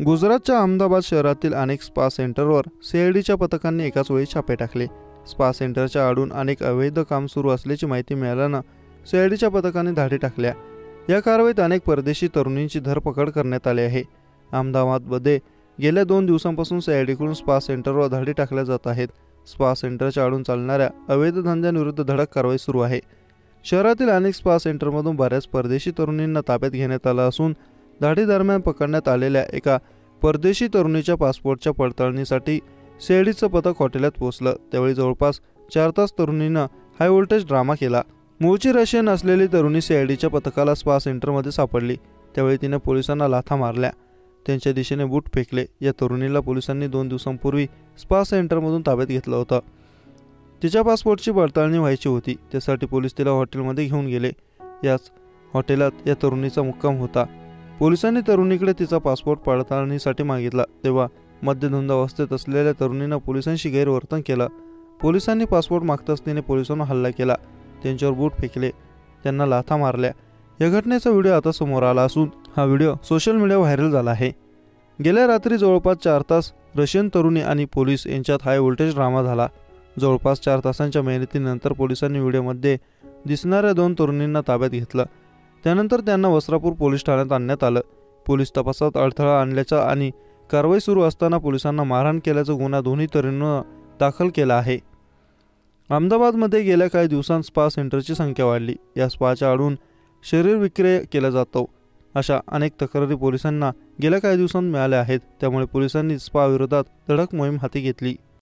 गुजरातच्या अहमदाबाद शहरातील अनेक स्पा सेंटरवर सीआयडीच्या पथकांनी एकाच वेळी छापे टाकले। स्पा सेंटरच्या आडून अनेक अवैध काम सुरू असल्याची माहिती मिळाल्यानं सीआयडीच्या पथकांनी धाडी टाकल्या। या कारवाईत अनेक परदेशी तरुणींची धरपकड करण्यात आली आहे। अहमदाबादमध्ये गेल्या 2 दिवसांपासून सीआयडीकडून स्पा सेंटरवर धाडी टाकल्या जात आहेत। स्पा सेंटरच्या आडून चालणाऱ्या अवैध धंद्यांविरुद्ध धडक कारवाई सुरू आहे। शहरातील अनेक स्पा सेंटरमधून बऱ्याच परदेशी तरुणींना ताब्यात घेण्यात आलं असून धाडीदरम्यान पकडण्यात आलेल्या एका परदेशी तरुणीच्या पासपोर्टच्या पडताळणीसाठी सीआयडीचं पथक हॉटेलात पोहोचलं। त्यावेळी जवळपास 4 तास तरुणीनं हाय व्होल्टेज ड्रामा केला। मूळची रशियन असलेली तरुणी सीआयडीच्या पथकाला स्पा सेंटरमध्ये सापडली। त्यावेळी तिने पोलिसांना लाथा मारल्या, त्यांच्या दिशेने बूट फेकले। या तरुणीला पोलिसांनी 2 दिवसांपूर्वी स्पा सेंटरमधून ताब्यात घेतलं होतं। तिच्या पासपोर्टची पडताळणी व्हायची होती, त्यासाठी पोलीस तिला हॉटेलमध्ये घेऊन गेले। याच हॉटेलात या तरुणीचा मुक्काम होता। पोलिसांनी तरुणीकडे तिचा पासपोर्ट पडताळणीसाठी मागितला, तेव्हा मद्यधुंद अवस्थेत असलेल्या तरुणीनं पोलिसांशी गैरवर्तन केलं। पोलिसांनी पासपोर्ट मागताच तिने पोलिसांवर हल्ला केला, त्यांच्यावर बूट फेकले, त्यांना लाथा मारल्या। या घटनेचा व्हिडिओ आता समोर आला असून हा व्हिडिओ सोशल मीडियावर व्हायरल झाला आहे। गेल्या रात्री जवळपास 4 तास रशियन तरुणी आणि पोलीस यांच्यात हाय व्होल्टेज ड्रामा झाला। जवळपास 4 तासांच्या मेहनतीनंतर पोलिसांनी व्हिडिओमध्ये दिसणाऱ्या 2 तरुणींना ताब्यात घेतलं। त्यानंतर त्यांना वस्त्रापूर पोलीस ठाण्यात आणण्यात आलं। पोलीस तपासात अडथळा आणल्याचा आणि कारवाई सुरू असताना पोलिसांना मारहाण केल्याचा गुन्हा दोन्ही तरुणींना दाखल केला आहे। अहमदाबादमध्ये गेल्या काही दिवसांत स्पा सेंटरची संख्या वाढली। या स्पाच्या आडून शरीर विक्रय केला जातो अशा अनेक तक्रारी पोलिसांना गेल्या काही दिवसांत मिळाल्या आहेत। त्यामुळे पोलिसांनी स्पा विरोधात धडक मोहीम हाती घेतली।